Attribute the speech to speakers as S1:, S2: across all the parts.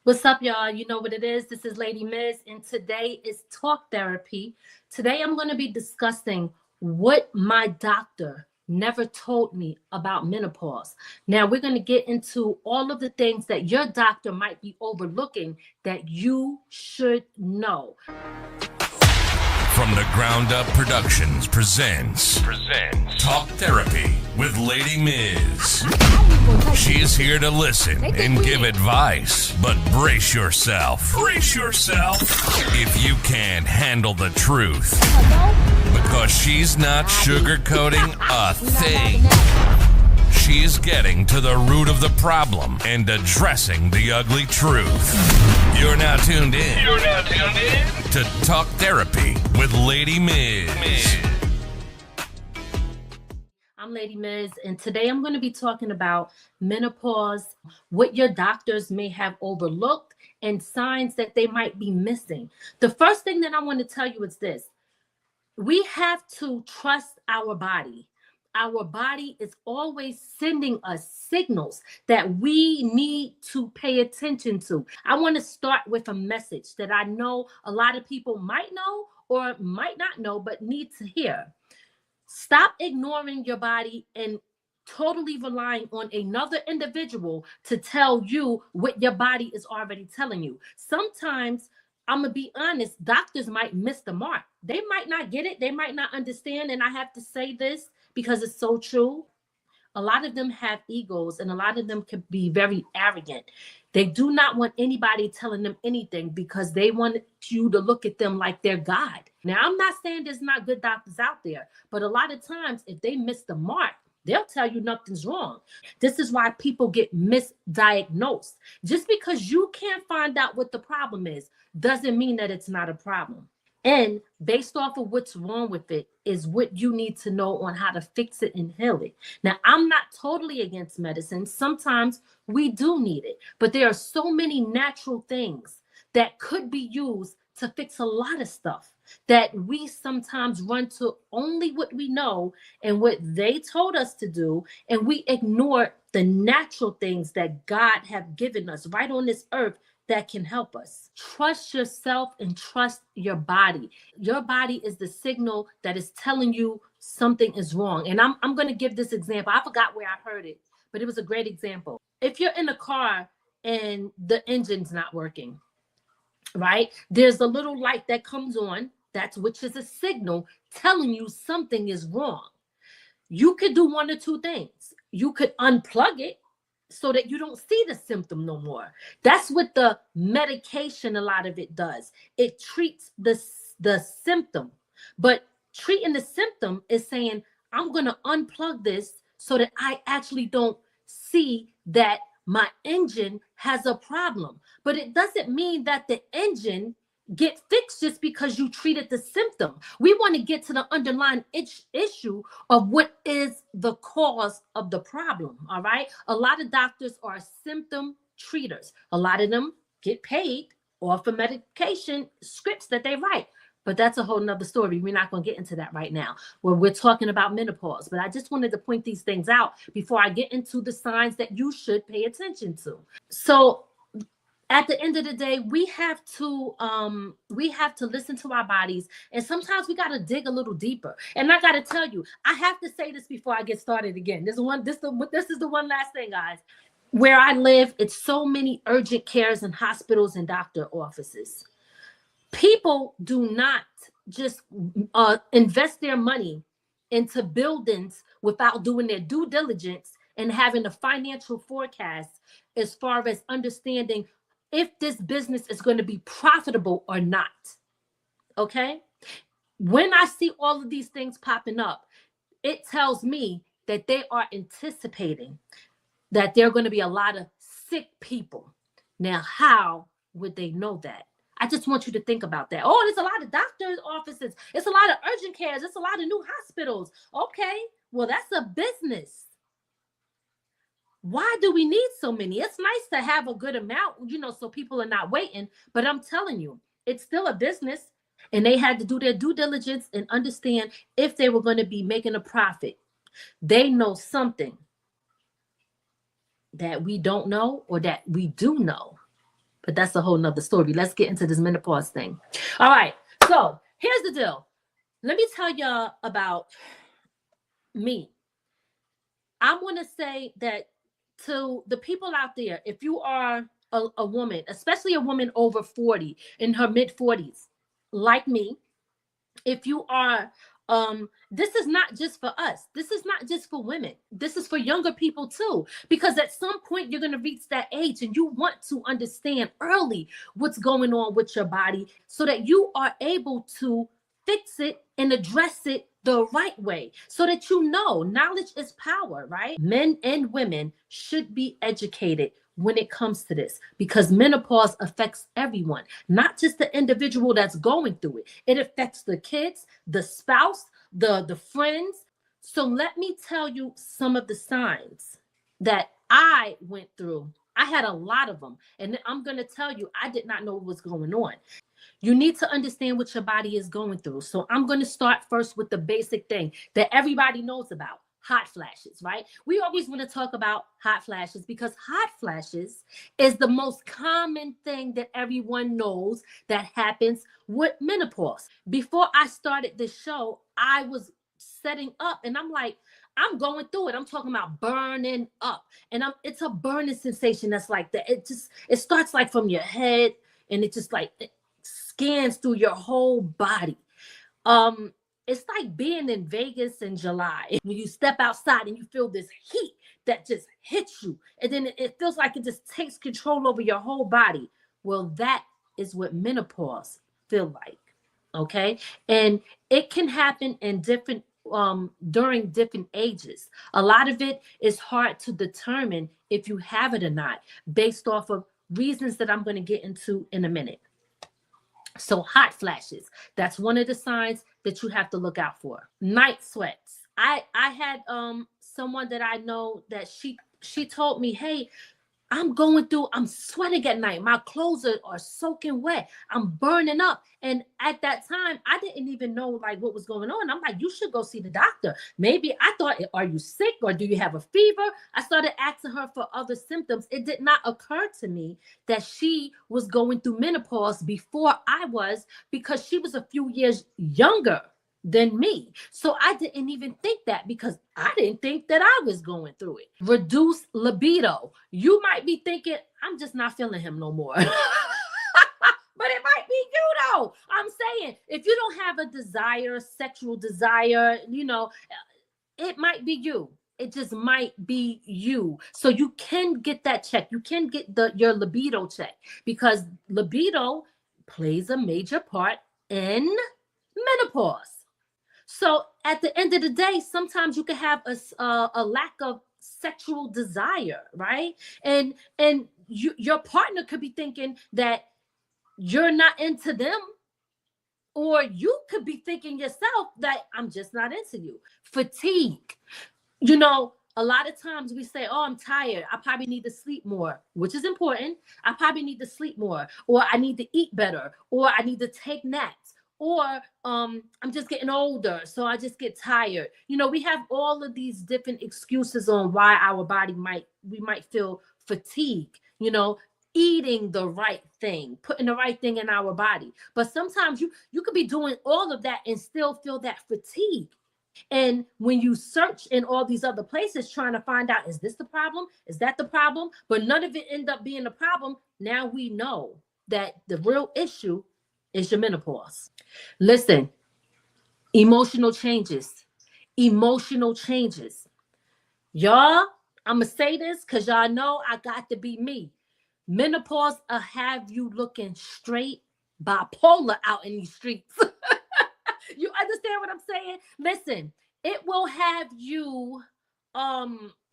S1: What's up, y'all? You know what it is. This is Lady Miz, and today is Talk Therapy. Today, I'm going to be discussing what my doctor never told me about menopause. Now, we're going to get into all of the things that your doctor might be overlooking that you should know.
S2: From the Ground Up Productions presents Talk Therapy with Lady Miz. She is here to listen and give advice, but brace yourself. If you can't handle the truth, because she's not sugarcoating a thing. She's getting to the root of the problem and addressing the ugly truth. You're now tuned in to Talk Therapy with Lady Miz.
S1: I'm Lady Miz, and today I'm going to be talking about menopause, what your doctors may have overlooked, and signs that they might be missing. The first thing that I want to tell you is this. We have to trust our body. Our body is always sending us signals that we need to pay attention to. I want to start with a message that I know a lot of people might know or might not know, but need to hear. Stop ignoring your body and totally relying on another individual to tell you what your body is already telling you. Sometimes, I'm going to be honest, doctors might miss the mark. They might not get it. They might not understand. And I have to say this because it's so true. A lot of them have egos and a lot of them can be very arrogant. They do not want anybody telling them anything because they want you to look at them like they're God. Now, I'm not saying there's not good doctors out there, but a lot of times if they miss the mark, they'll tell you nothing's wrong. This is why people get misdiagnosed. Just because you can't find out what the problem is doesn't mean that it's not a problem. And based off of what's wrong with it is what you need to know on how to fix it and heal it. Now, I'm not totally against medicine. Sometimes we do need it, but there are so many natural things that could be used to fix a lot of stuff that we sometimes run to only what we know and what they told us to do, and we ignore the natural things that God have given us right on this earth that can help us. Trust yourself and trust your body. Your body is the signal that is telling you something is wrong. And I'm going to give this example. I forgot where I heard it, but it was a great example. If you're in a car and the engine's not working, right? There's a little light that comes on, which is a signal telling you something is wrong. You could do one or two things. You could unplug it so that you don't see the symptom no more. That's what the medication, a lot of it does. It treats the symptom, but treating the symptom is saying, I'm going to unplug this so that I actually don't see that my engine has a problem. But it doesn't mean that the engine get fixed just because you treated the symptom. We want to get to the underlying issue of what is the cause of the problem. All right. A lot of doctors are symptom treaters. A lot of them get paid off of medication scripts that they write. But that's a whole nother story. We're not going to get into that right now where we're talking about menopause. But I just wanted to point these things out before I get into the signs that you should pay attention to. So at the end of the day, we have to listen to our bodies, and sometimes we got to dig a little deeper. And I got to tell you, I have to say this before I get started again. This is the one last thing, guys. Where I live, it's so many urgent cares in hospitals and doctor offices. People do not just invest their money into buildings without doing their due diligence and having a financial forecast as far as understanding if this business is going to be profitable or not. Okay? When I see all of these things popping up, it tells me that they are anticipating that there are going to be a lot of sick people. Now, how would they know that? I just want you to think about that. Oh, there's a lot of doctors' offices. It's a lot of urgent cares. It's a lot of new hospitals. Okay, well, that's a business. Why do we need so many? It's nice to have a good amount, so people are not waiting. But I'm telling you, it's still a business. And they had to do their due diligence and understand if they were going to be making a profit. They know something that we don't know or that we do know. But that's a whole nother story. Let's get into this menopause thing. All right. So here's the deal. Let me tell y'all about me. I want to say that to the people out there, if you are a woman, especially a woman over 40, in her mid 40s, like me, if you are, this is not just for us, this is not just for women, this is for younger people too, because at some point you're going to reach that age and you want to understand early what's going on with your body so that you are able to fix it and address it the right way, so that you know knowledge is power, right? Men and women should be educated when it comes to this, because menopause affects everyone, not just the individual that's going through it. It affects the kids, the spouse, the friends. So let me tell you some of the signs that I went through. I had a lot of them, and I'm going to tell you, I did not know what was going on. You need to understand what your body is going through. So I'm going to start first with the basic thing that everybody knows about: hot flashes, right? We always want to talk about hot flashes because hot flashes is the most common thing that everyone knows that happens with menopause. Before I started this show, I was setting up and I'm like, I'm going through it. I'm talking about burning up. And it's a burning sensation that's like that. It starts like from your head and it just like it scans through your whole body. Um, it's like being in Vegas in July when you step outside and you feel this heat that just hits you, and then it feels like it just takes control over your whole body. Well, that is what menopause feel like. Okay, and it can happen in different during different ages. A lot of it is hard to determine if you have it or not based off of reasons that I'm going to get into in a minute. So hot flashes, that's one of the signs that you have to look out for. Night sweats. I had someone that I know that she told me, "Hey, I'm sweating at night. My clothes are soaking wet. I'm burning up." And at that time, I didn't even know like what was going on. I'm like, you should go see the doctor. Maybe I thought, are you sick or do you have a fever? I started asking her for other symptoms. It did not occur to me that she was going through menopause before I was, because she was a few years younger than me. So I didn't even think that because I didn't think that I was going through it. Reduced libido. You might be thinking, I'm just not feeling him no more. But it might be you though. I'm saying, if you don't have a desire, sexual desire, it might be you. It just might be you. So you can get that check. You can get your libido check, because libido plays a major part in menopause. So at the end of the day, sometimes you can have a lack of sexual desire, right? And your partner could be thinking that you're not into them, or you could be thinking yourself that I'm just not into you. Fatigue. A lot of times we say, "Oh, I'm tired. I probably need to sleep more," which is important. I probably need to sleep more, or I need to eat better, or I need to take naps, or I'm just getting older, so I just get tired. We have all of these different excuses on why our body we might feel fatigue. Eating the right thing, putting the right thing in our body. But sometimes you could be doing all of that and still feel that fatigue. And when you search in all these other places trying to find out, is this the problem? Is that the problem? But none of it end up being a problem. Now we know that the real issue is your menopause. Listen, emotional changes. Emotional changes. Y'all, I'm going to say this because y'all know I got to be me. Menopause will have you looking straight bipolar out in these streets. You understand what I'm saying? Listen, it will have you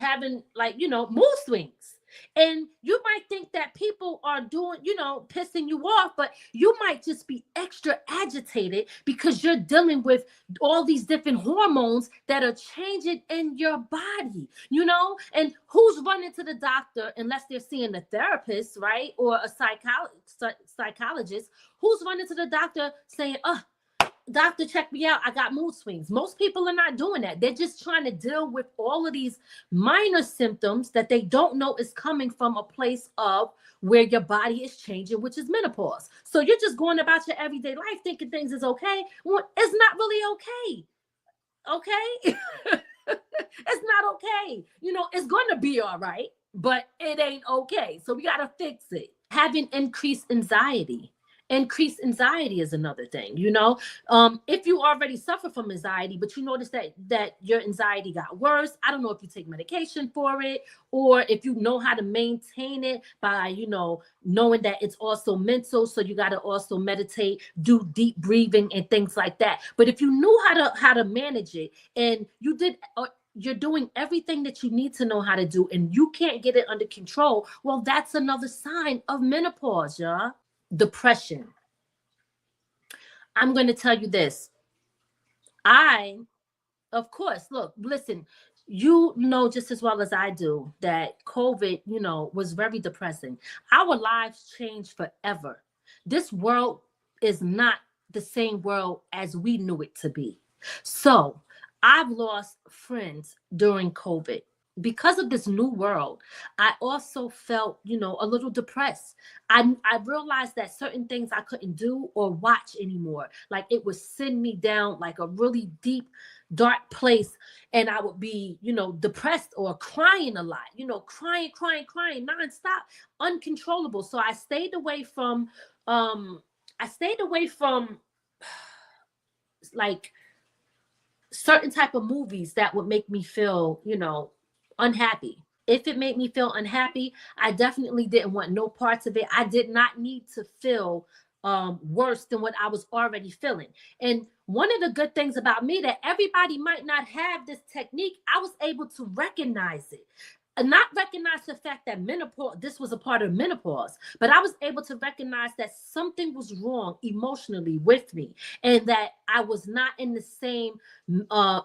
S1: having like, mood swings. And you might think that people are doing, pissing you off, but you might just be extra agitated because you're dealing with all these different hormones that are changing in your body, And who's running to the doctor unless they're seeing a therapist, right? Or a psychologist? Who's running to the doctor saying, "Oh, doctor, check me out. I got mood swings. Most people are not doing that. They're just trying to deal with all of these minor symptoms that they don't know is coming from a place of where your body is changing, which is menopause. So you're just going about your everyday life thinking things is okay. Well, it's not really okay. Okay? It's not okay. It's going to be all right, but it ain't okay. So we got to fix it. Having increased anxiety. Increased anxiety is another thing. If you already suffer from anxiety, but you notice that your anxiety got worse, I don't know if you take medication for it or if you know how to maintain it by, knowing that it's also mental. So you got to also meditate, do deep breathing and things like that. But if you knew how to manage it and you're doing everything that you need to know how to do and you can't get it under control, well, that's another sign of menopause, y'all. Depression. I'm going to tell you this. Of course, look, listen, just as well as I do that COVID, was very depressing. Our lives changed forever. This world is not the same world as we knew it to be. So I've lost friends during COVID. Because of this new world, I also felt, a little depressed. I realized that certain things I couldn't do or watch anymore. Like it would send me down like a really deep, dark place. And I would be, depressed or crying a lot, crying nonstop, uncontrollable. So I stayed away from like certain type of movies that would make me feel, unhappy. If it made me feel unhappy, I definitely didn't want no parts of it. I did not need to feel worse than what I was already feeling. And one of the good things about me that everybody might not have this technique, I was able to recognize it. And not recognize the fact that this was a part of menopause, but I was able to recognize that something was wrong emotionally with me and that I was not in the same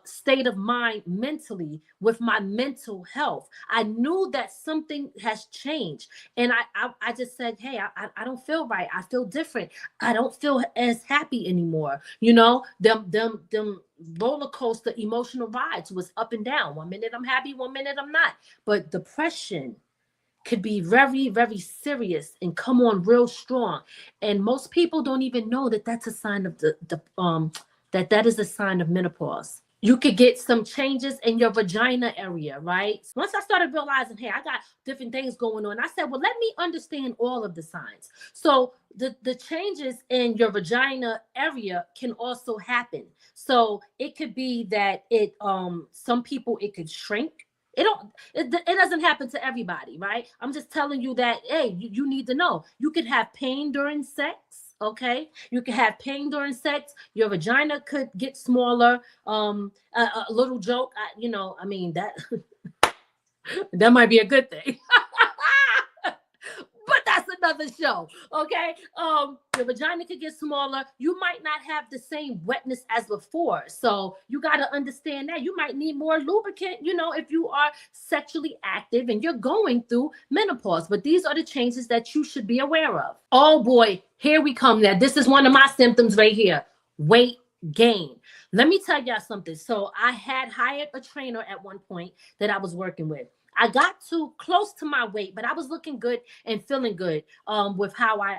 S1: state of mind mentally with my mental health. I knew that something has changed. And I just said, hey, I don't feel right. I feel different. I don't feel as happy anymore. Them roller coaster emotional rides was up and down. 1 minute I'm happy, 1 minute I'm not. But depression could be very, very serious and come on real strong. And most people don't even know that that's a sign of that is a sign of menopause. You could get some changes in your vagina area, right? Once I started realizing, hey, I got different things going on, I said, well, let me understand all of the signs. So the changes in your vagina area can also happen. So it could be that some people it could shrink. It doesn't happen to everybody, right? I'm just telling you that, hey, you need to know. You could have pain during sex. Okay, you can have pain during sex. Your vagina could get smaller. A little joke, that that might be a good thing. But that's another show. Okay, your vagina could get smaller. You might not have the same wetness as before, so you got to understand that you might need more lubricant. If you are sexually active and you're going through menopause. But these are the changes that you should be aware of. Oh boy, here we come. Now this is one of my symptoms right here: weight gain. Let me tell y'all something. So I had hired a trainer at one point that I was working with. I got too close to my weight, but I was looking good and feeling good with how I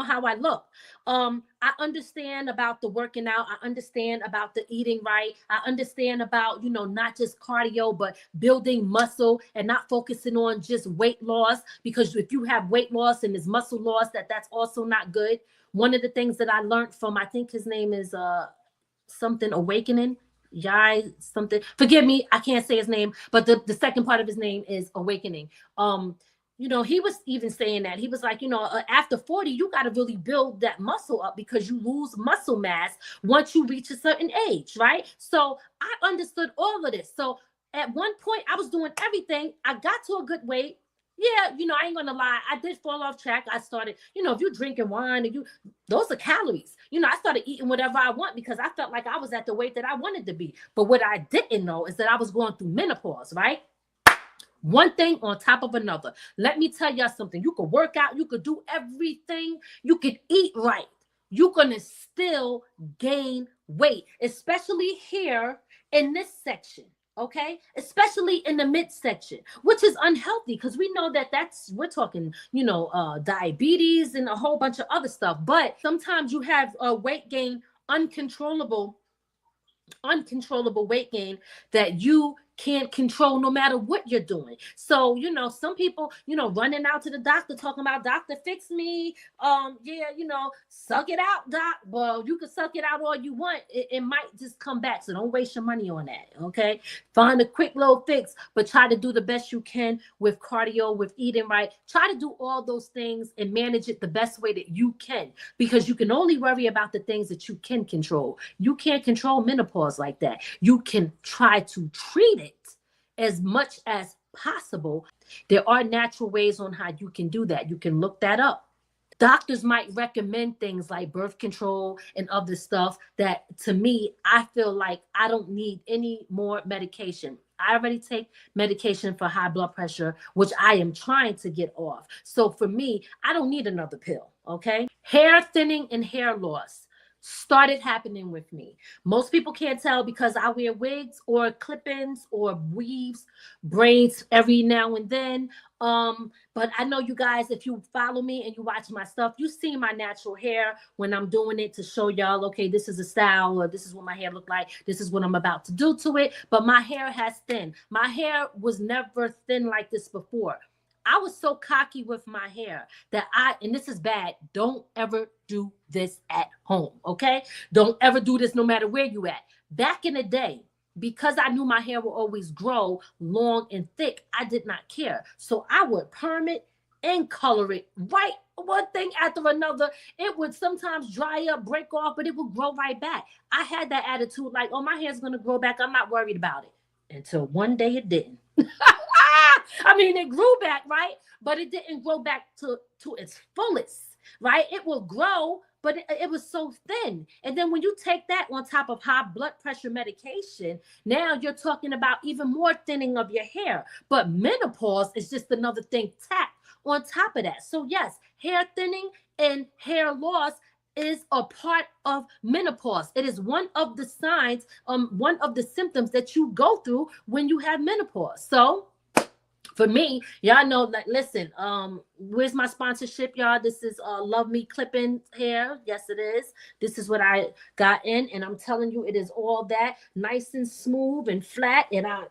S1: how I look. I understand about the working out. I understand about the eating right. I understand about, not just cardio, but building muscle and not focusing on just weight loss. Because if you have weight loss and there's muscle loss, that's also not good. One of the things that I learned from, I think his name is something Awakening. Yai something. Forgive me, I can't say his name, but the second part of his name is Awakening. He was even saying that. He was like, after 40, you got to really build that muscle up because you lose muscle mass once you reach a certain age, right? So I understood all of this. So at one point, I was doing everything. I got to a good weight. Yeah, I ain't gonna lie. I did fall off track. I started, if you're drinking wine and those are calories. I started eating whatever I want because I felt like I was at the weight that I wanted to be. But what I didn't know is that I was going through menopause, right? One thing on top of another. Let me tell y'all something. You could work out. You could do everything. You could eat right. you're going to still gain weight, especially here in this section. Okay, especially in the midsection, which is unhealthy because we know that we're talking, diabetes and a whole bunch of other stuff. But sometimes you have weight gain, uncontrollable weight gain that you can't control no matter what you're doing. So, some people, running out to the doctor talking about, doctor, fix me. Suck it out, doc. Well, you can suck it out all you want. It might just come back. So don't waste your money on that. Okay. Find a quick little fix, but try to do the best you can with cardio, with eating right. Try to do all those things and manage it the best way that you can, because you can only worry about the things that you can control. You can't control menopause like that. You can try to treat it as much as possible. There are natural ways on how you can do that. You can look that up. Doctors might recommend things like birth control and other stuff that, to me, I feel like I don't need any more medication. I already take medication for high blood pressure, which I am trying to get off. So for me, I don't need another pill, okay? Hair thinning and hair loss started happening with me. Most people can't tell because I wear wigs or clip-ins or weaves, braids every now and then. But I know you guys, if you follow me and you watch my stuff, you see my natural hair when I'm doing it to show y'all, okay, this is a style, or this is what my hair look like. This is what I'm about to do to it. But my hair has thinned. My hair was never thin like this before. I was so cocky with my hair that and this is bad, don't ever do this at home, okay? Don't ever do this no matter where you at. Back in the day, because I knew my hair will always grow long and thick, I did not care. So I would perm it and color it right, one thing after another. It would sometimes dry up, break off, but it would grow right back. I had that attitude like, oh, my hair's going to grow back. I'm not worried about it. Until one day it didn't. I mean, it grew back, right? But it didn't grow back to its fullest, right? It will grow, but it was so thin. And then when you take that on top of high blood pressure medication, now you're talking about even more thinning of your hair. But menopause is just another thing tacked on top of that. So yes, hair thinning and hair loss is a part of menopause. It is one of the signs, one of the symptoms that you go through when you have menopause. So for me, y'all know, like, listen, where's my sponsorship, y'all? This is Love Me Clipping Hair. Yes, it is. This is what I got in, and I'm telling you, it is all that nice and smooth and flat. And I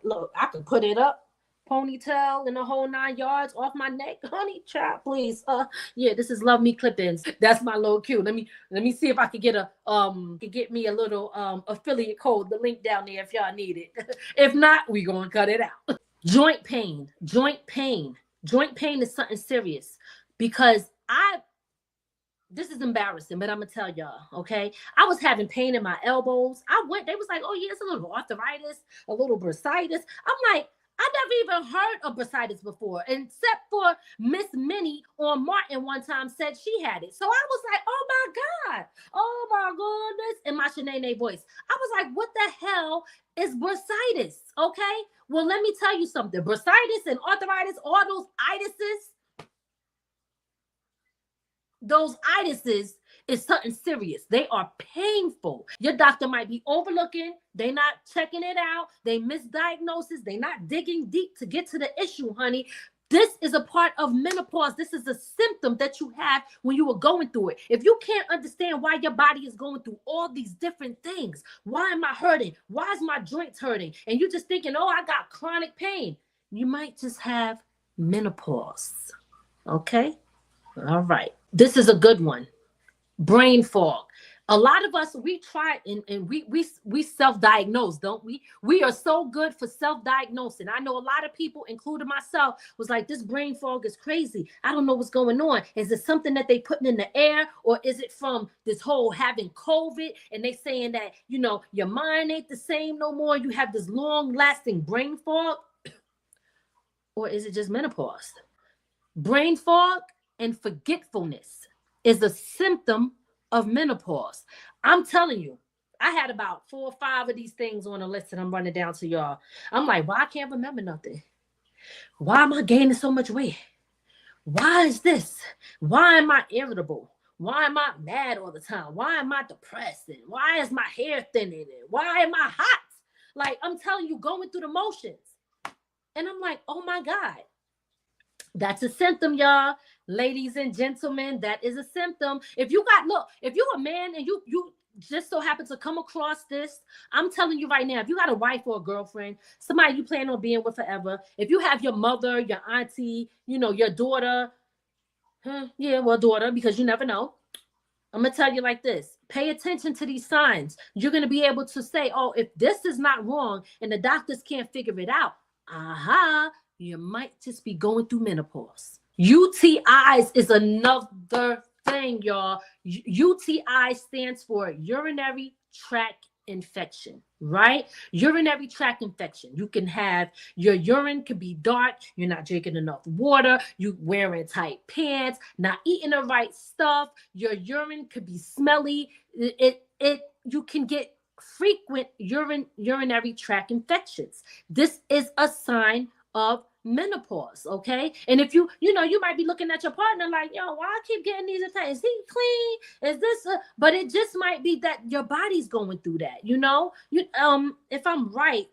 S1: can put it up, ponytail and the whole 9 yards off my neck. Honey, child, please. Yeah, this is Love Me Clippings. That's my little cue. Let me see if I could get me a little affiliate code, the link down there if y'all need it. If not, we gonna cut it out. Joint pain is something serious, because this is embarrassing, but I'm gonna tell y'all, okay? I was having pain in my elbows. They was like, oh yeah, it's a little arthritis, a little bursitis. I'm like, I never even heard of bursitis before, except for Miss Minnie on Martin one time said she had it. So I was like, oh my goodness, in my Shanae voice. I was like, what the hell is bursitis? Okay, well, let me tell you something. Bursitis and arthritis, all those itises is something serious. They are painful. Your doctor might be overlooking. They're not checking it out. They misdiagnosis. They're not digging deep to get to the issue, honey. This is a part of menopause. This is a symptom that you have when you were going through it. If you can't understand why your body is going through all these different things, why am I hurting? Why is my joints hurting? And you're just thinking, oh, I got chronic pain. You might just have menopause. Okay? All right. This is a good one. Brain fog. A lot of us, we try and we self-diagnose, don't we? We are so good for self-diagnosing. I know a lot of people, including myself, was like, this brain fog is crazy. I don't know what's going on. Is it something that they putting in the air, or is it from this whole having COVID and they saying that, your mind ain't the same no more? You have this long-lasting brain fog, or is it just menopause? Brain fog and forgetfulness is a symptom of menopause. I'm telling you, I had about 4 or 5 of these things on a list that I'm running down to y'all. I'm like, why I can't remember nothing? Why am I gaining so much weight? Why is this? Why am I irritable? Why am I mad all the time? Why am I depressed? And why is my hair thinning? And why am I hot? Like, I'm telling you, going through the motions. And I'm like, oh my God. That's a symptom, y'all. Ladies and gentlemen, that is a symptom. If you're a man and you just so happen to come across this, I'm telling you right now, if you got a wife or a girlfriend, somebody you plan on being with forever, if you have your mother, your auntie, your daughter, daughter, because you never know. I'm going to tell you like this. Pay attention to these signs. You're going to be able to say, oh, if this is not wrong and the doctors can't figure it out, you might just be going through menopause. UTIs is another thing, y'all. UTI stands for urinary tract infection, right? Urinary tract infection. You can have your urine could be dark, you're not drinking enough water, you wearing tight pants, not eating the right stuff, your urine could be smelly. You can get frequent urinary tract infections. This is a sign of menopause, okay? And if you might be looking at your partner like, yo, why I keep getting these attacks? Is he clean? Is this but it just might be that your body's going through that, if I'm right,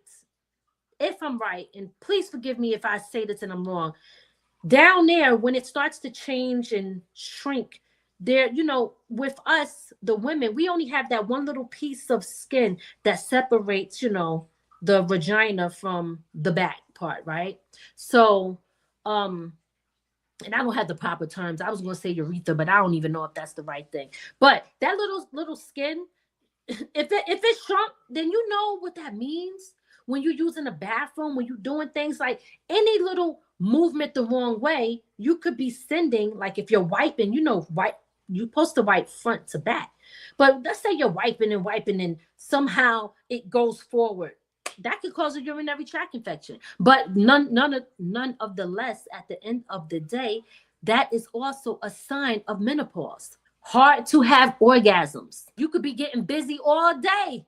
S1: and please forgive me if I say this and I'm wrong, down there, when it starts to change and shrink, there, with us, the women, we only have that one little piece of skin that separates, the vagina from the back part, right? So, and I don't have the proper terms. I was going to say urethra, but I don't even know if that's the right thing. But that little skin, if it shrunk, then you know what that means. When you're using a bathroom, when you're doing things like any little movement the wrong way, you could be sending, like if you're wiping, you're supposed to wipe front to back. But let's say you're wiping and somehow it goes forward. That could cause a urinary tract infection. But none of the less, at the end of the day, that is also a sign of menopause. Hard to have orgasms. You could be getting busy all day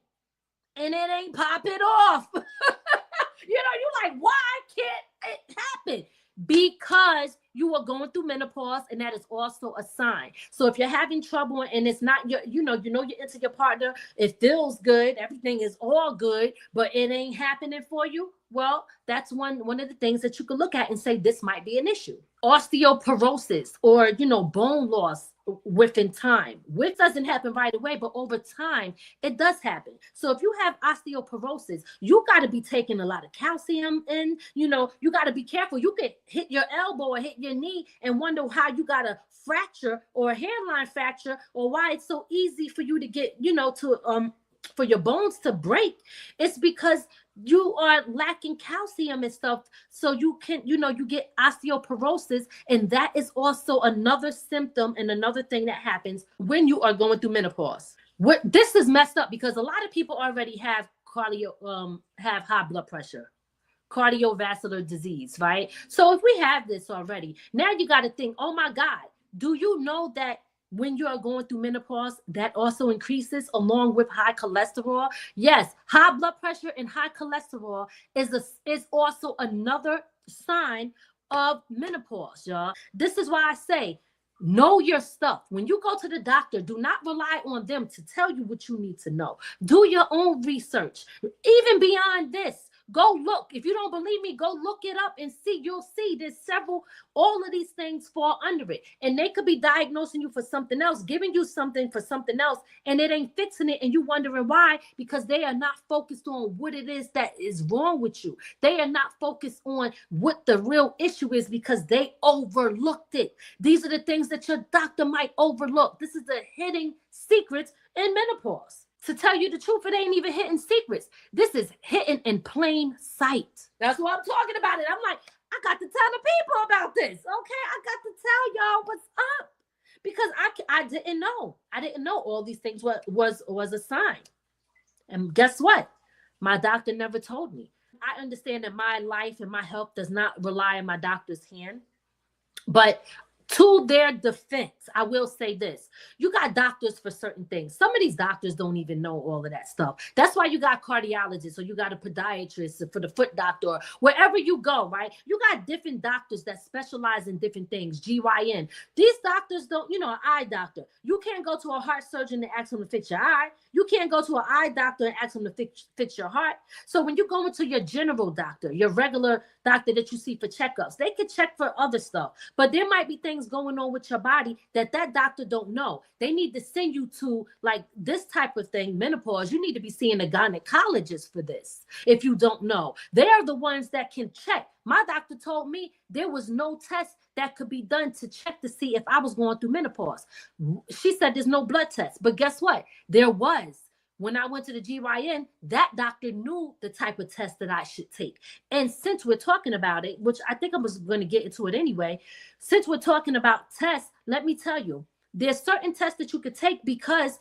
S1: and it ain't popping off. You're like, why can't it happen? Because you are going through menopause, and that is also a sign. So if you're having trouble and it's not you're into your partner, it feels good, everything is all good, but it ain't happening for you, well, that's one of the things that you could look at and say this might be an issue. Osteoporosis or bone loss within time. Which doesn't happen right away, but over time it does happen. So if you have osteoporosis, you got to be taking a lot of calcium in. You got to be careful. You could hit your elbow or hit your knee and wonder how you got a fracture or a hairline fracture, or why it's so easy for you to get for your bones to break. It's because you are lacking calcium and stuff, so you can you get osteoporosis, and that is also another symptom and another thing that happens when you are going through menopause. This is messed up because a lot of people already have have high blood pressure, cardiovascular disease, right? So if we have this already, now you got to think, oh my God, do you know that when you are going through menopause, that also increases along with high cholesterol? Yes, high blood pressure and high cholesterol is also another sign of menopause, y'all. This is why I say, know your stuff. When you go to the doctor, do not rely on them to tell you what you need to know. Do your own research. Even beyond this, go look. If you don't believe me, go look it up and see. You'll see there's all of these things fall under it. And they could be diagnosing you for something else, giving you something for something else, and it ain't fixing it. And you wondering why, because they are not focused on what it is that is wrong with you. They are not focused on what the real issue is because they overlooked it. These are the things that your doctor might overlook. This is the hidden secrets in menopause. To tell you the truth, it ain't even hidden secrets. This is hidden in plain sight. That's why I'm talking about it. I'm like, I got to tell the people about this, okay? I got to tell y'all what's up because I didn't know. I didn't know all these things was a sign. And guess what? My doctor never told me. I understand that my life and my health does not rely on my doctor's hand, but To their defense, I will say this. You got doctors for certain things. Some of these doctors don't even know all of that stuff. That's why you got cardiologists, or you got a podiatrist for the foot doctor, or wherever you go, right? You got different doctors that specialize in different things, GYN. These doctors don't, an eye doctor. You can't go to a heart surgeon and ask him to fix your eye. You can't go to an eye doctor and ask him to fix your heart. So when you go into your general doctor, your regular doctor that you see for checkups, they can check for other stuff. But there might be things going on with your body that doctor don't know. They need to send you to like this type of thing, menopause. You need to be seeing a gynecologist for this. If you don't know, they are the ones that can check. My doctor told me there was no test that could be done to check to see if I was going through menopause. She said there's no blood test, but guess what? There was. When I went to the GYN, that doctor knew the type of test that I should take. And since we're talking about it, which I think I was going to get into it anyway, since we're talking about tests, let me tell you, there's certain tests that you could take, because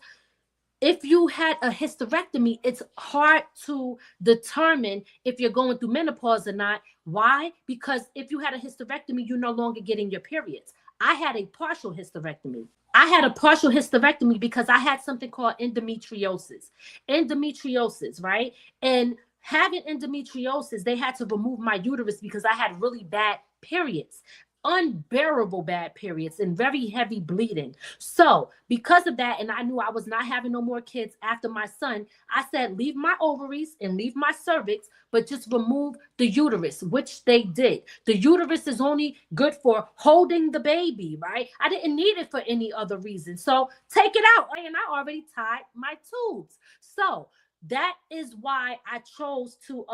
S1: if you had a hysterectomy, it's hard to determine if you're going through menopause or not. Why? Because if you had a hysterectomy, you're no longer getting your periods. I had a partial hysterectomy. I had a partial hysterectomy because I had something called endometriosis. Endometriosis, right? And having endometriosis, they had to remove my uterus because I had really bad periods. Unbearable bad periods and very heavy bleeding. So because of that, and I knew I was not having no more kids after my son, I said, leave my ovaries and leave my cervix, but just remove the uterus, which they did. The uterus is only good for holding the baby, right? I didn't need it for any other reason. So take it out. And I already tied my tubes. So that is why I chose to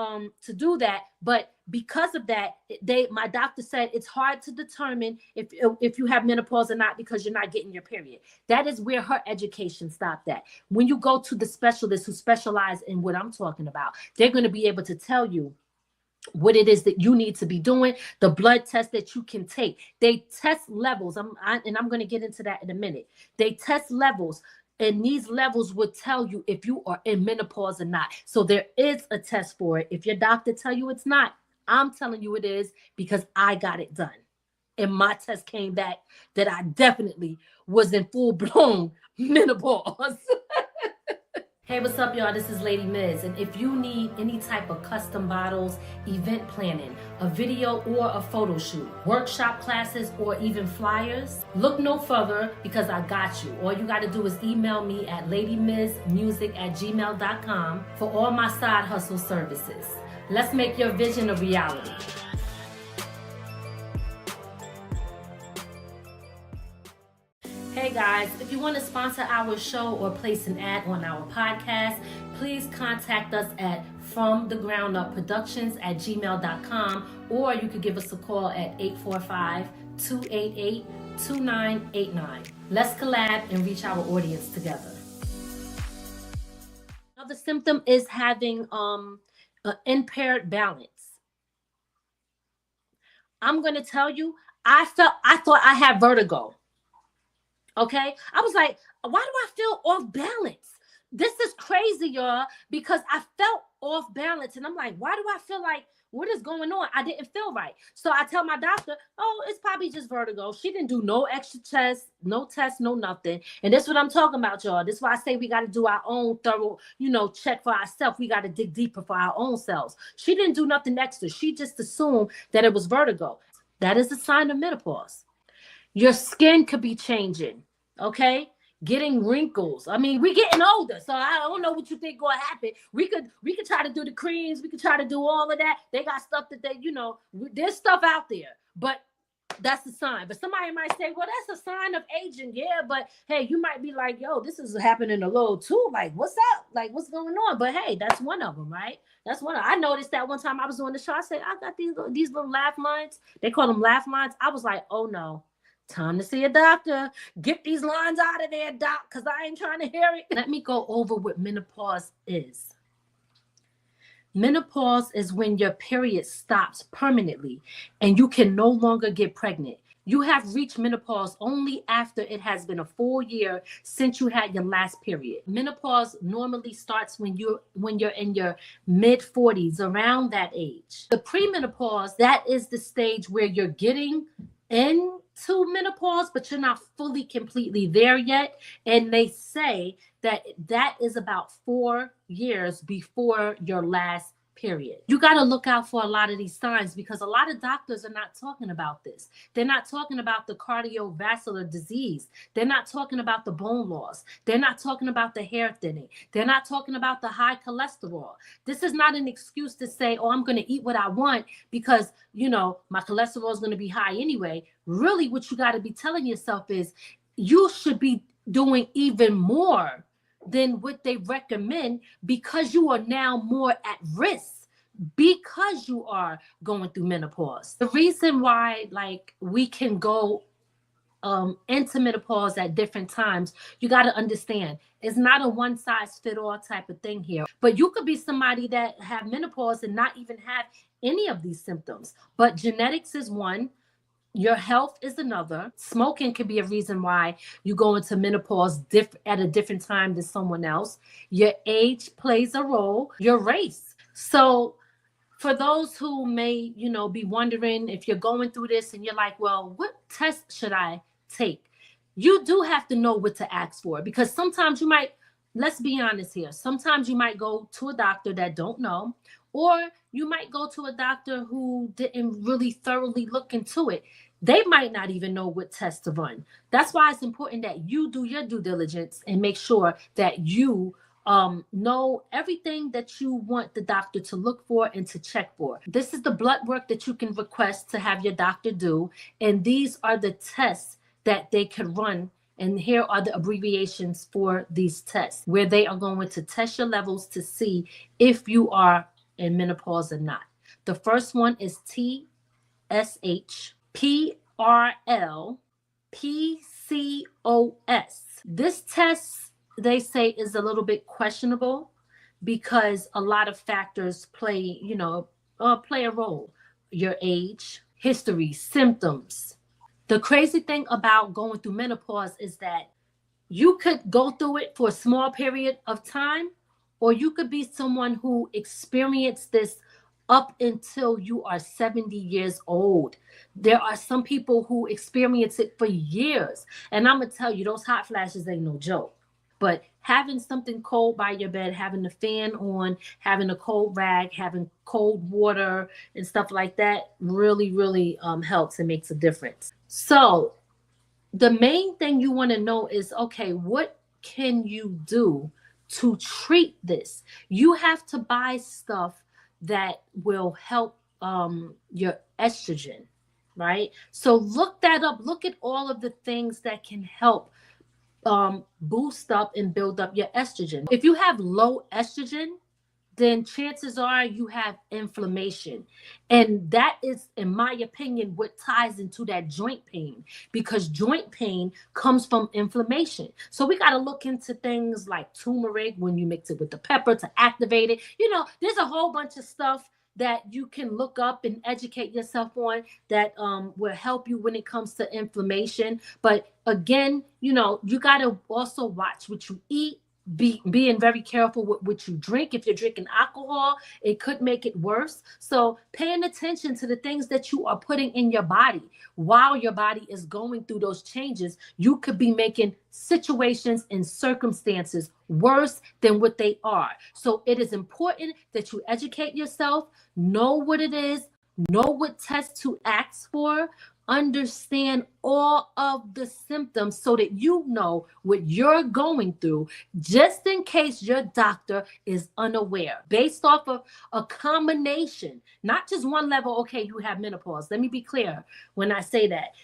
S1: do that. But because of that, my doctor said it's hard to determine if you have menopause or not because you're not getting your period. That is where her education stopped at. When you go to the specialists who specialize in what I'm talking about, they're going to be able to tell you what it is that you need to be doing, the blood test that you can take. They test levels. And I'm going to get into that in a minute. They test levels. And these levels would tell you if you are in menopause or not. So there is a test for it. If your doctor tell you it's not, I'm telling you it is, because I got it done. And my test came back that I definitely was in full-blown menopause. Hey, what's up, y'all? This is Lady Miz. And if you need any type of custom bottles, event planning, a video or a photo shoot, workshop classes, or even flyers, look no further, because I got you. All you got to do is email me at ladymizmusic@gmail.com for all my side hustle services. Let's make your vision a reality. Hey guys, if you want to sponsor our show or place an ad on our podcast, please contact us at fromthegroundupproductions@gmail.com, or you could give us a call at 845-288-2989. Let's collab and reach our audience together. Another symptom is having an impaired balance. I'm going to tell you, I thought I had vertigo. Okay, I was like, why do I feel off balance? This is crazy, y'all, because I felt off balance. And I'm like, why do I feel like, what is going on? I didn't feel right. So I tell my doctor, oh, it's probably just vertigo. She didn't do no extra tests, no nothing. And that's what I'm talking about, y'all. This is why I say we got to do our own thorough, check for ourselves. We got to dig deeper for our own selves. She didn't do nothing extra. She just assumed that it was vertigo. That is a sign of menopause. Your skin could be changing. Okay, getting wrinkles. I mean, we're getting older, so I don't know what you think gonna happen. We could try to do the creams. We could try to do all of that. They got stuff that there's stuff out there, but that's a sign. But somebody might say, well, that's a sign of aging. Yeah, but hey, you might be like, yo, this is happening a little too. Like, what's up? Like, what's going on? But hey, that's one of them, right? That's one. I noticed that one time I was doing the show. I said, I got these little laugh lines. They call them laugh lines. I was like, oh no. Time to see a doctor. Get these lines out of there, doc, because I ain't trying to hear it. Let me go over what menopause is. Menopause is when your period stops permanently and you can no longer get pregnant. You have reached menopause only after it has been a full year since you had your last period. Menopause normally starts when you're in your mid-40s, around that age. The premenopause, that is the stage where you're getting into menopause, but you're not fully completely there yet. And they say that that is about 4 years before your last period. You got to look out for a lot of these signs because a lot of doctors are not talking about this. They're not talking about the cardiovascular disease. They're not talking about the bone loss. They're not talking about the hair thinning. They're not talking about the high cholesterol. This is not an excuse to say, oh, I'm going to eat what I want because, my cholesterol is going to be high anyway. Really, what you got to be telling yourself is you should be doing even more than what they recommend because you are now more at risk because you are going through menopause. The reason why we can go into menopause at different times, you got to understand it's not a one size fit all type of thing here. But you could be somebody that have menopause and not even have any of these symptoms. But genetics is one. Your health is another. Smoking could be a reason why you go into menopause at a different time than someone else. Your age plays a role, your race. So for those who may, be wondering if you're going through this and you're like, well, what test should I take? You do have to know what to ask for because sometimes you might, let's be honest here, sometimes you might go to a doctor that don't know, or you might go to a doctor who didn't really thoroughly look into it. They might not even know what test to run. That's why it's important that you do your due diligence and make sure that you know everything that you want the doctor to look for and to check for. This is the blood work that you can request to have your doctor do. And these are the tests that they could run. And here are the abbreviations for these tests, where they are going to test your levels to see if you are in menopause or not. The first one is TSH, PRL, PCOS. This test, they say, is a little bit questionable because a lot of factors play a role. Your age, history, symptoms. The crazy thing about going through menopause is that you could go through it for a small period of time, or you could be someone who experienced this up until you are 70 years old. There are some people who experience it for years. And I'm going to tell you, those hot flashes ain't no joke. But having something cold by your bed, having the fan on, having a cold rag, having cold water and stuff like that really, really helps and makes a difference. So the main thing you want to know is, okay, what can you do to treat this? You have to buy stuff that will help your estrogen, right? So look that up. Look at all of the things that can help boost up and build up your estrogen. If you have low estrogen, then chances are you have inflammation. And that is, in my opinion, what ties into that joint pain, because joint pain comes from inflammation. So we got to look into things like turmeric when you mix it with the pepper to activate it. There's a whole bunch of stuff that you can look up and educate yourself on that will help you when it comes to inflammation. But again, you got to also watch what you eat. Being very careful with what you drink. If you're drinking alcohol, it could make it worse. So paying attention to the things that you are putting in your body while your body is going through those changes, you could be making situations and circumstances worse than what they are. So it is important that you educate yourself, know what it is, know what tests to ask for, understand all of the symptoms so that you know what you're going through, just in case your doctor is unaware, based off of a combination, not just one level. Okay, you have menopause. Let me be clear when I say that.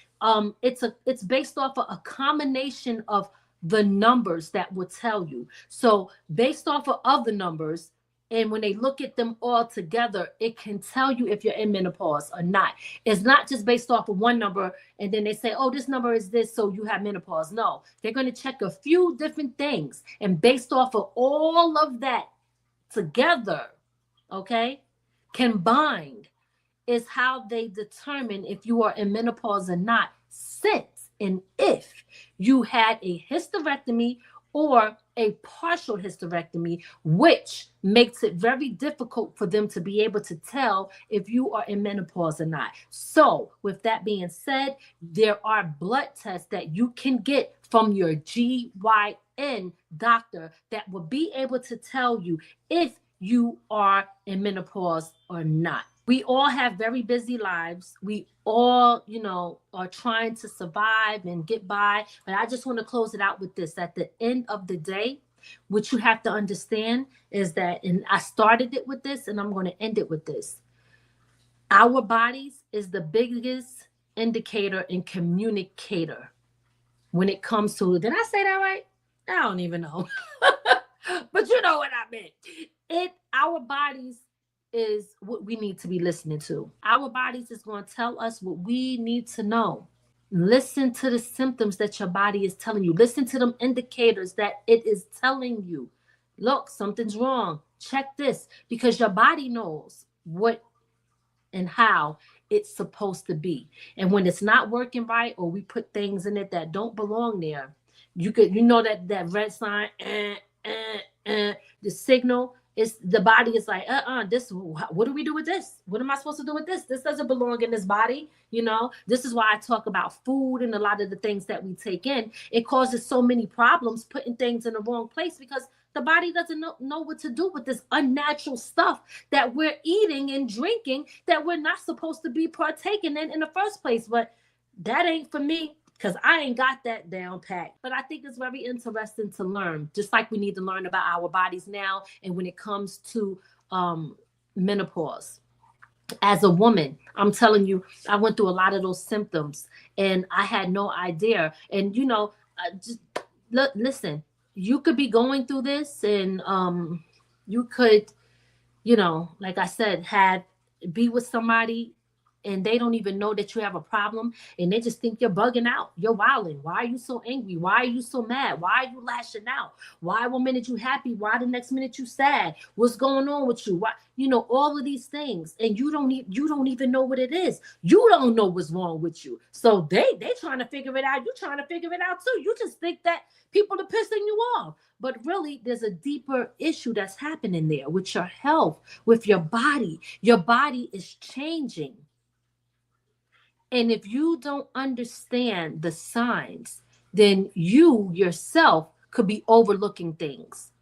S1: It's based off of a combination of the numbers that will tell you. So based off of the numbers, and when they look at them all together, it can tell you if you're in menopause or not. It's not just based off of one number and then they say, oh, this number is this, so you have menopause. No, they're going to check a few different things. And based off of all of that together, okay, combined is how they determine if you are in menopause or not, since and if you had a hysterectomy or a partial hysterectomy, which makes it very difficult for them to be able to tell if you are in menopause or not. So, with that being said, there are blood tests that you can get from your GYN doctor that will be able to tell you if you are in menopause or not. We all have very busy lives. We all, are trying to survive and get by. But I just want to close it out with this. At the end of the day, what you have to understand is that, and I started it with this and I'm going to end it with this. Our bodies is the biggest indicator and communicator when it comes to, did I say that right? I don't even know. But you know what I meant. Our bodies is what we need to be listening to. Our bodies is going to tell us what we need to know. Listen to the symptoms that your body is telling you. Listen to them indicators that it is telling you. Look, something's wrong. Check this, because your body knows what and how it's supposed to be. And when it's not working right, or we put things in it that don't belong there, that red sign, the signal is, the body is like, this, what do we do with this? What am I supposed to do with this? This doesn't belong in this body. This is why I talk about food and a lot of the things that we take in. It causes so many problems, putting things in the wrong place, because the body doesn't know what to do with this unnatural stuff that we're eating and drinking that we're not supposed to be partaking in the first place. But that ain't for me, because I ain't got that down pat. But I think it's very interesting to learn, just like we need to learn about our bodies now. And when it comes to menopause, as a woman, I'm telling you, I went through a lot of those symptoms and I had no idea. And, just listen, you could be going through this and you could, like I said, be with somebody and they don't even know that you have a problem, and they just think you're bugging out. You're wilding. Why are you so angry? Why are you so mad? Why are you lashing out? Why one minute you happy? Why the next minute you sad? What's going on with you? Why, all of these things, and you don't even know what it is. You don't know what's wrong with you. So they trying to figure it out. You're trying to figure it out too. You just think that people are pissing you off. But really, there's a deeper issue that's happening there with your health, with your body. Your body is changing. And if you don't understand the signs, then you yourself could be overlooking things.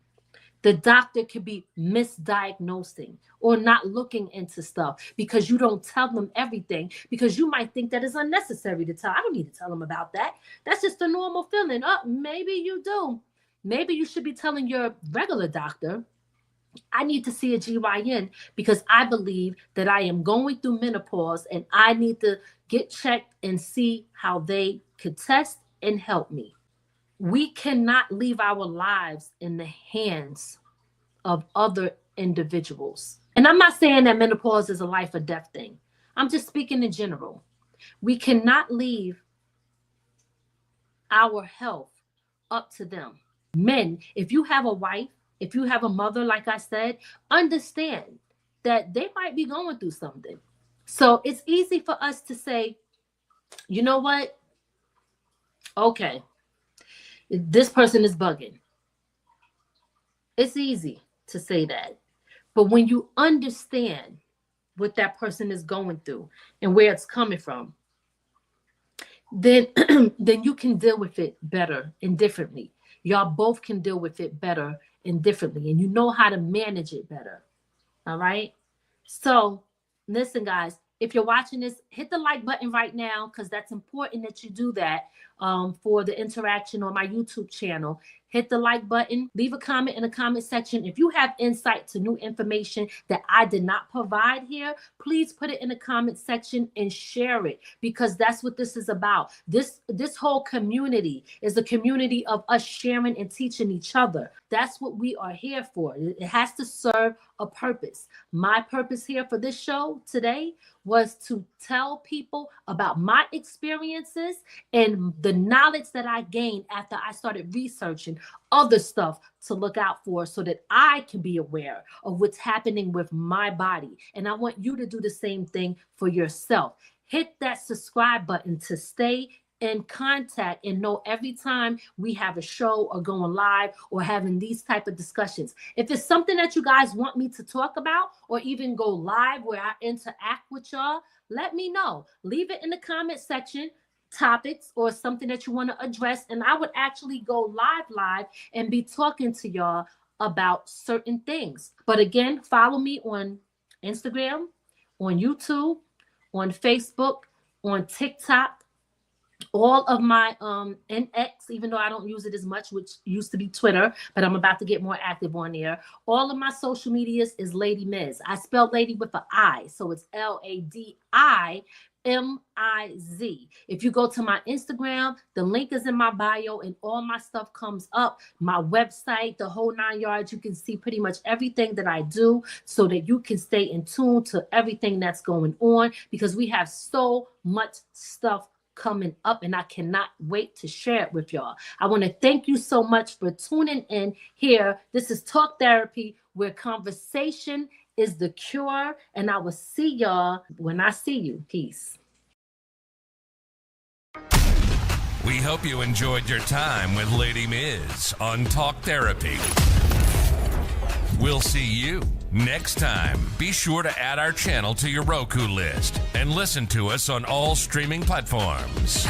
S1: The doctor could be misdiagnosing or not looking into stuff because you don't tell them everything, because you might think that it's unnecessary to tell. I don't need to tell them about that. That's just a normal feeling. Maybe you do. Maybe you should be telling your regular doctor, I need to see a GYN because I believe that I am going through menopause and I need to get checked and see how they could test and help me. We cannot leave our lives in the hands of other individuals. And I'm not saying that menopause is a life or death thing. I'm just speaking in general. We cannot leave our health up to them. Men, if you have a wife, if you have a mother, like I said, understand that they might be going through something. So it's easy for us to say, you know what? Okay, this person is bugging. It's easy to say that. But when you understand what that person is going through and where it's coming from, then you can deal with it better and differently. Y'all both can deal with it better and differently, and you know how to manage it better. All right. So listen, guys, if you're watching this, hit the like button right now, because that's important that you do that for the interaction on my YouTube channel. Hit the like button, leave a comment in the comment section. If you have insight to new information that I did not provide here, please put it in the comment section and share it, because that's what this is about. This whole community is a community of us sharing and teaching each other. That's what we are here for. It has to serve a purpose. My purpose here for this show today was to tell people about my experiences and the knowledge that I gained after I started researching other stuff to look out for, so that I can be aware of what's happening with my body. And I want you to do the same thing for yourself. Hit that subscribe button to stay in contact and know every time we have a show or going live or having these type of discussions. If it's something that you guys want me to talk about or even go live where I interact with y'all, let me know. Leave it in the comment section, topics or something that you want to address, and I would actually go live and be talking to y'all about certain things. But again, follow me on Instagram, on YouTube, on Facebook, on TikTok, all of my NX, even though I don't use it as much, which used to be Twitter, but I'm about to get more active on there. All of my social medias is Lady Miz. I spell lady with an I, so it's LADIMIZ. If you go to my Instagram, the link is in my bio and all my stuff comes up. My website, the whole 9 yards, you can see pretty much everything that I do so that you can stay in tune to everything that's going on, because we have so much stuff coming up and I cannot wait to share it with y'all. I want to thank you so much for tuning in here. This is Talk Therapy, where conversation is the cure, and I will see y'all when I see you. Peace.
S2: We hope you enjoyed your time with Lady Miz on Talk Therapy. We'll see you next time. Be sure to add our channel to your Roku list and listen to us on all streaming platforms.